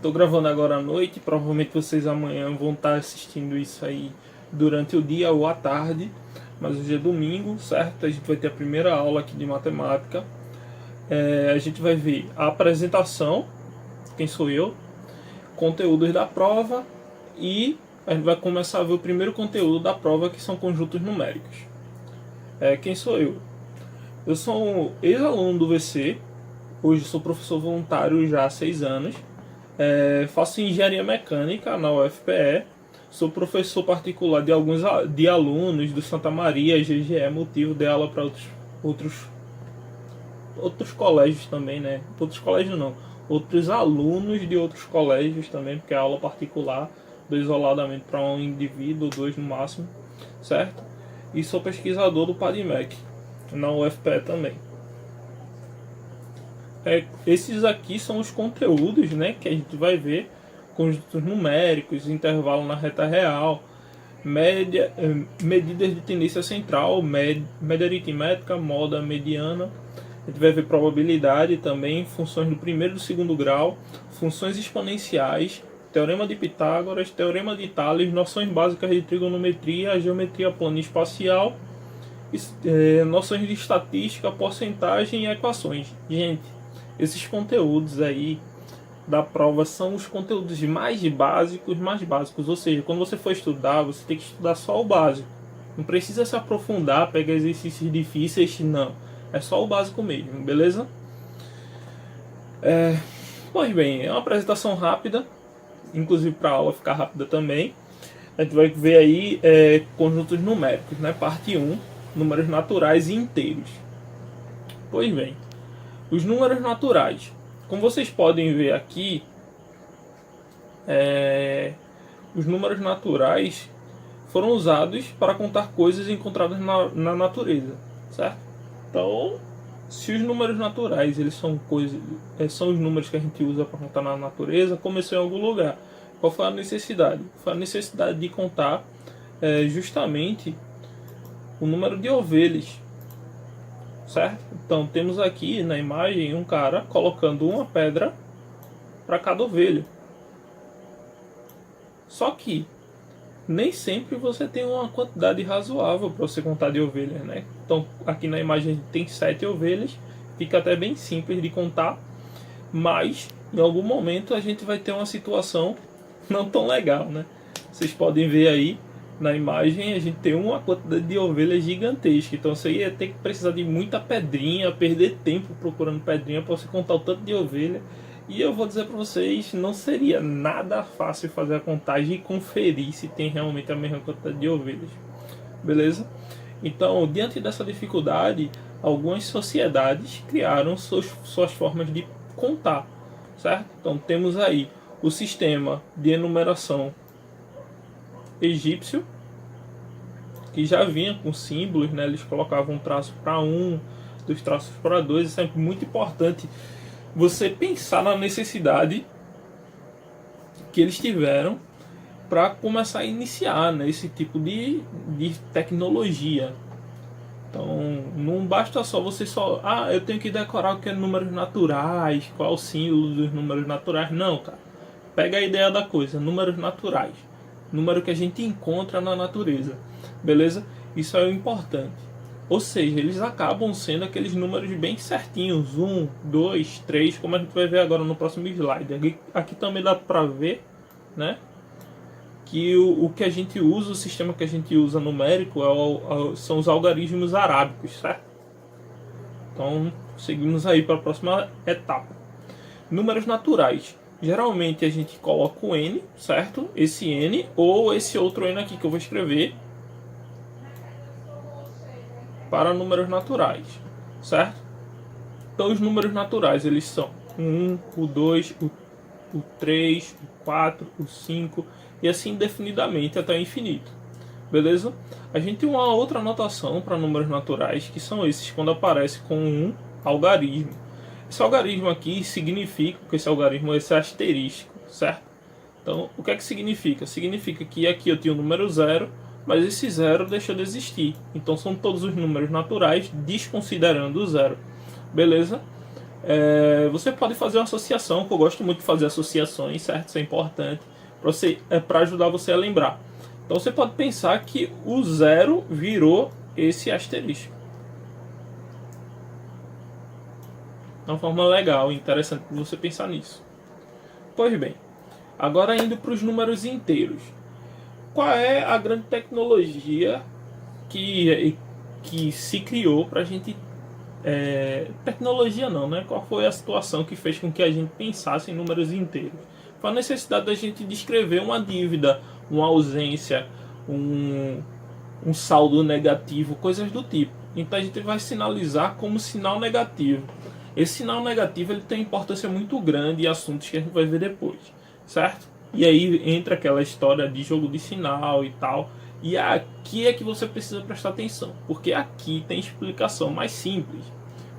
Tô gravando agora à noite, provavelmente vocês amanhã vão estar assistindo isso aí durante o dia ou à tarde, mas hoje é domingo, certo? A gente vai ter a primeira aula aqui de matemática. A gente vai ver a apresentação, quem sou eu, conteúdos da prova e a gente vai começar a ver o primeiro conteúdo da prova, que são conjuntos numéricos. Quem sou eu? Eu sou um ex-aluno do VC, hoje sou professor voluntário já há 6 anos. Faço engenharia mecânica na UFPE. Sou professor particular de alguns alunos do Santa Maria, GGE, motivo de aula para outros colégios também, né? Outros colégios não, outros alunos de outros colégios também, porque é aula particular, do isoladamente para um indivíduo, dois no máximo, certo? E sou pesquisador do PADMEC, na UFPE também. Esses aqui são os conteúdos, né, que a gente vai ver: conjuntos numéricos, intervalo na reta real, medidas de tendência central, média aritmética, moda mediana. A gente vai ver probabilidade também, funções do primeiro e do segundo grau, funções exponenciais, teorema de Pitágoras, teorema de Tales, noções básicas de trigonometria, geometria plana e espacial, noções de estatística, porcentagem e equações. Gente, esses conteúdos aí da prova são os conteúdos mais básicos, ou seja, quando você for estudar, você tem que estudar só o básico. Não precisa se aprofundar, pegar exercícios difíceis, não. É só o básico mesmo, beleza? Pois bem, é uma apresentação rápida, inclusive para a aula ficar rápida também. A gente vai ver aí conjuntos numéricos, né? Parte 1, números naturais e inteiros. Pois bem, os números naturais, como vocês podem ver aqui, os números naturais foram usados para contar coisas encontradas na natureza, certo? Então, se os números naturais eles são são os números que a gente usa para contar na natureza, começou em algum lugar. Qual foi a necessidade? Foi a necessidade de contar justamente o número de ovelhas, certo? Então temos aqui na imagem um cara colocando uma pedra para cada ovelha. Só que nem sempre você tem uma quantidade razoável para você contar de ovelhas, né? Então aqui na imagem tem 7 ovelhas, fica até bem simples de contar, mas em algum momento a gente vai ter uma situação não tão legal, né? Vocês podem ver aí na imagem, a gente tem uma quantidade de ovelhas gigantesca, então você ia ter que precisar de muita pedrinha, perder tempo procurando pedrinha para você contar o tanto de ovelha. E eu vou dizer para vocês, não seria nada fácil fazer a contagem e conferir se tem realmente a mesma quantidade de ovelhas, beleza? Então, diante dessa dificuldade, algumas sociedades criaram suas formas de contar, certo? Então temos aí o sistema de enumeração egípcio, que já vinha com símbolos, né? Eles colocavam um traço para 1, 2 traços para 2. É sempre muito importante você pensar na necessidade que eles tiveram para começar a iniciar, né, esse tipo de tecnologia. Então não basta só você eu tenho que decorar o que é números naturais, qual é o símbolo dos números naturais. Não, cara. Pega a ideia da coisa, números naturais, número que a gente encontra na natureza, beleza? Isso é o importante. Ou seja, eles acabam sendo aqueles números bem certinhos, 1, 2, 3, como a gente vai ver agora no próximo slide. Aqui também dá para ver, né, que o que a gente usa, o sistema que a gente usa numérico são os algarismos arábicos, certo? Então, seguimos aí para a próxima etapa. Números naturais. Geralmente a gente coloca o N, certo? Esse N ou esse outro N aqui que eu vou escrever para números naturais, certo? Então os números naturais eles são o 1, o 2, o 3, o 4, o 5 e assim indefinidamente até o infinito, beleza? A gente tem uma outra notação para números naturais, que são esses quando aparece com um algarismo. Esse algarismo aqui significa, que esse algarismo é esse asterístico, certo? Então o que é que significa? Significa que aqui eu tenho o número 0, mas esse 0 deixou de existir. Então são todos os números naturais desconsiderando o 0, beleza? Você pode fazer uma associação, que eu gosto muito de fazer associações, certo? Isso é importante para ajudar você a lembrar. Então você pode pensar que o zero virou esse asterisco. É uma forma legal e interessante de você pensar nisso. Pois bem, agora indo para os números inteiros. Qual é a grande tecnologia que se criou para a gente... tecnologia não, né? Qual foi a situação que fez com que a gente pensasse em números inteiros? Foi a necessidade da gente descrever uma dívida, uma ausência, um saldo negativo, coisas do tipo. Então a gente vai sinalizar como sinal negativo. Esse sinal negativo ele tem importância muito grande em assuntos que a gente vai ver depois, certo? E aí entra aquela história de jogo de sinal e tal. E aqui é que você precisa prestar atenção, porque aqui tem explicação mais simples.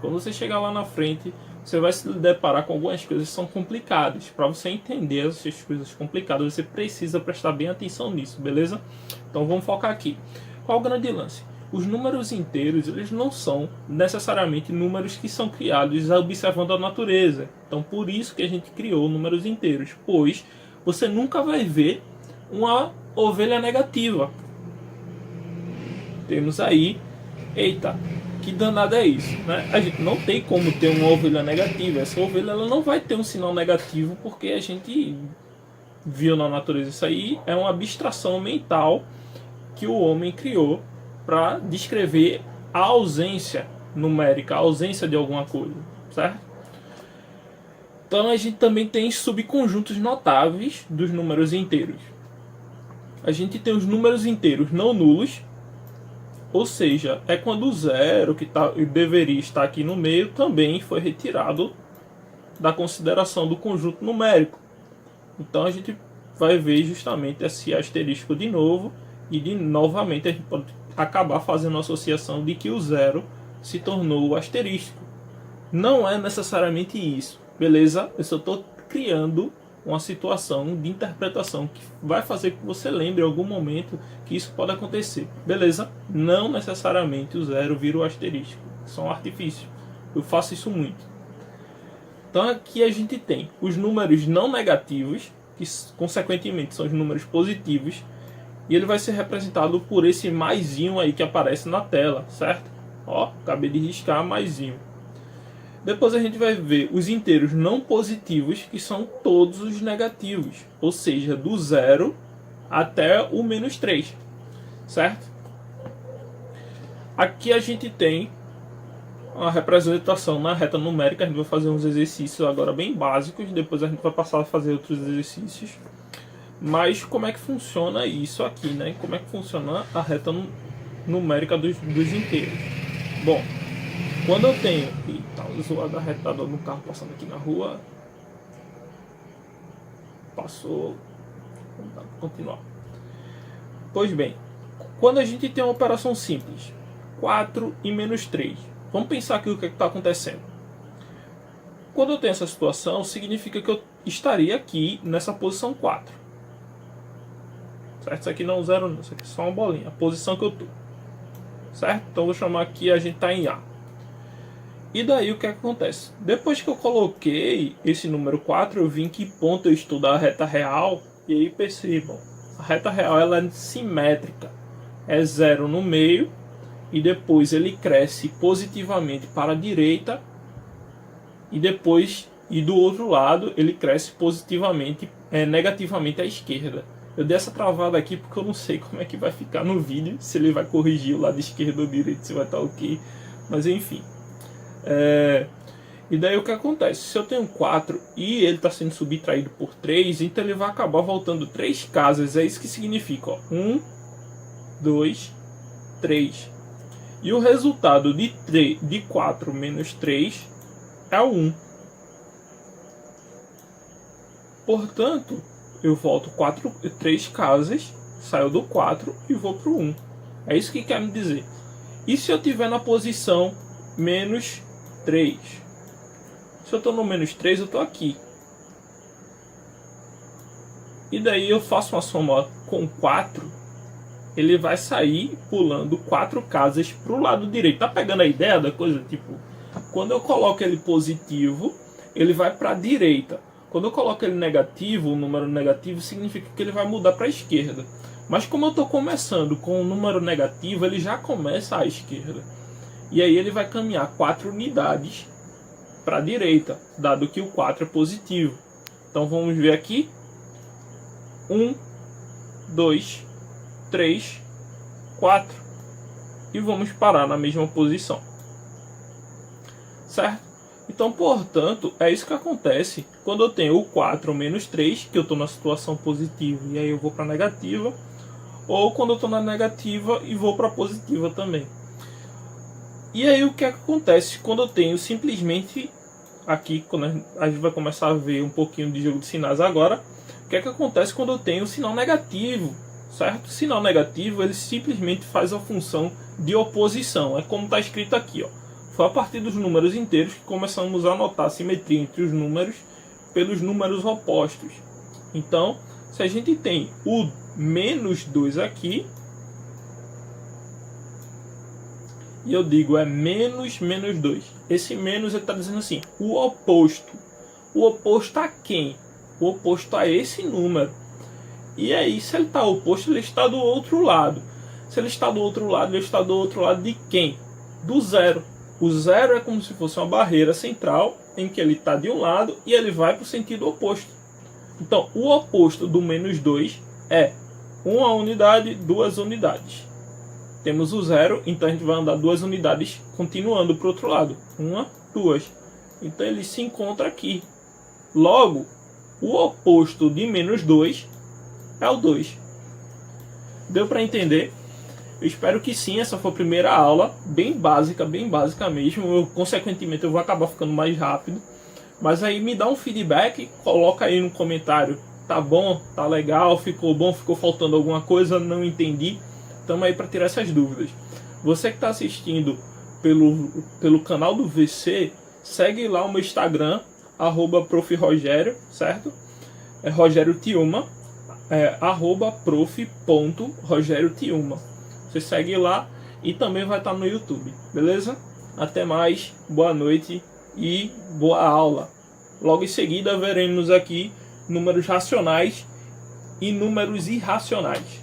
Quando você chegar lá na frente, você vai se deparar com algumas coisas que são complicadas. Para você entender essas coisas complicadas, você precisa prestar bem atenção nisso, beleza? Então vamos focar aqui. Qual o grande lance? Os números inteiros, eles não são necessariamente números que são criados observando a natureza. Então por isso que a gente criou números inteiros, pois você nunca vai ver uma ovelha negativa. Temos aí, eita, que danada é isso, né? A gente não tem como ter uma ovelha negativa. Essa ovelha ela não vai ter um sinal negativo porque a gente viu na natureza. Isso aí é uma abstração mental que o homem criou para descrever a ausência numérica, a ausência de alguma coisa, certo? Então a gente também tem subconjuntos notáveis dos números inteiros. A gente tem os números inteiros não nulos, ou seja, é quando o zero que deveria estar aqui no meio também foi retirado da consideração do conjunto numérico. Então a gente vai ver justamente esse asterisco de novo e novamente a gente pode acabar fazendo a associação de que o zero se tornou o asterisco. Não é necessariamente isso, beleza? Eu só estou criando uma situação de interpretação que vai fazer com que você lembre em algum momento que isso pode acontecer, beleza? Não necessariamente o zero vira o asterisco, só um artifício. Eu faço isso muito. Então aqui a gente tem os números não negativos, que consequentemente são os números positivos, e ele vai ser representado por esse maisinho aí que aparece na tela, certo? Ó, acabei de riscar maisinho. Depois a gente vai ver os inteiros não positivos, que são todos os negativos, ou seja, do 0 até o menos 3, certo? Aqui a gente tem a representação na reta numérica. A gente vai fazer uns exercícios agora bem básicos, depois a gente vai passar a fazer outros exercícios. Mas como é que funciona isso aqui, né? Como é que funciona a reta numérica dos inteiros? Bom, quando eu tenho... Eita, o zoado arretado no carro passando aqui na rua. Passou. Vamos continuar. Pois bem, quando a gente tem uma operação simples, 4 e menos 3. Vamos pensar aqui o que está acontecendo. Quando eu tenho essa situação, significa que eu estaria aqui nessa posição 4. Certo? Isso aqui não é um zero, não. Isso aqui é só uma bolinha. A posição que eu estou. Certo? Então vou chamar aqui, a gente está em A. E daí o que acontece? Depois que eu coloquei esse número 4, eu vi em que ponto eu estou da reta real. E aí percebam, a reta real ela é simétrica. É 0 no meio. E depois ele cresce positivamente para a direita. E depois, e do outro lado, ele cresce positivamente, negativamente à esquerda. Eu dei essa travada aqui porque eu não sei como é que vai ficar no vídeo. Se ele vai corrigir o lado esquerdo ou direito, se vai estar ok. Mas enfim. E daí o que acontece? Se eu tenho 4 e ele está sendo subtraído por 3, então ele vai acabar voltando 3 casas. É isso que significa, ó. 1, 2, 3. E o resultado de 4 menos 3 é o 1. Portanto, eu volto 3 casas, saio do 4 e vou para o 1. É isso que quer me dizer. E se eu estiver na posição menos 3? Se eu estou no menos 3, eu estou aqui. E daí eu faço uma soma com 4. Ele vai sair pulando 4 casas para o lado direito. Tá pegando a ideia da coisa? Tipo, Quando eu coloco ele positivo, ele vai para a direita. Quando eu coloco ele negativo, o número negativo, significa que ele vai mudar para a esquerda. Mas como eu estou começando com o número negativo, ele já começa à esquerda. E aí ele vai caminhar 4 unidades para a direita, dado que o 4 é positivo. Então vamos ver aqui. 1, 2, 3, 4. E vamos parar na mesma posição. Certo? Então, portanto, é isso que acontece quando eu tenho o 4 menos 3, que eu estou na situação positiva e aí eu vou para negativa, ou quando eu estou na negativa e vou para positiva também. E aí o que acontece quando eu tenho simplesmente, aqui quando a gente vai começar a ver um pouquinho de jogo de sinais agora, o que acontece quando eu tenho o sinal negativo, certo? O sinal negativo, ele simplesmente faz a função de oposição, é como está escrito aqui, ó. Foi a partir dos números inteiros que começamos a notar a simetria entre os números pelos números opostos. Então, se a gente tem o menos 2 aqui, e eu digo é menos 2, esse menos ele está dizendo assim, o oposto. O oposto a quem? O oposto a esse número. E aí, se ele está oposto, ele está do outro lado. Se ele está do outro lado, ele está do outro lado de quem? Do zero. O zero é como se fosse uma barreira central em que ele está de um lado e ele vai para o sentido oposto. Então, o oposto do menos 2 é 1 unidade, 2 unidades. Temos o zero, então a gente vai andar 2 unidades continuando para o outro lado. 1, 2. Então ele se encontra aqui. Logo, o oposto de menos 2 é o 2. Deu para entender? Eu espero que sim, essa foi a primeira aula, bem básica mesmo. Consequentemente, eu vou acabar ficando mais rápido. Mas aí me dá um feedback, coloca aí no comentário. Tá bom? Tá legal? Ficou bom? Ficou faltando alguma coisa? Não entendi? Estamos aí para tirar essas dúvidas. Você que está assistindo pelo canal do VC, segue lá o meu Instagram, @prof.rogério, certo? É Rogério Tiuma, @prof.rogériotiuma. Você segue lá e também vai estar no YouTube, beleza? Até mais, boa noite e boa aula. Logo em seguida veremos aqui números racionais e números irracionais.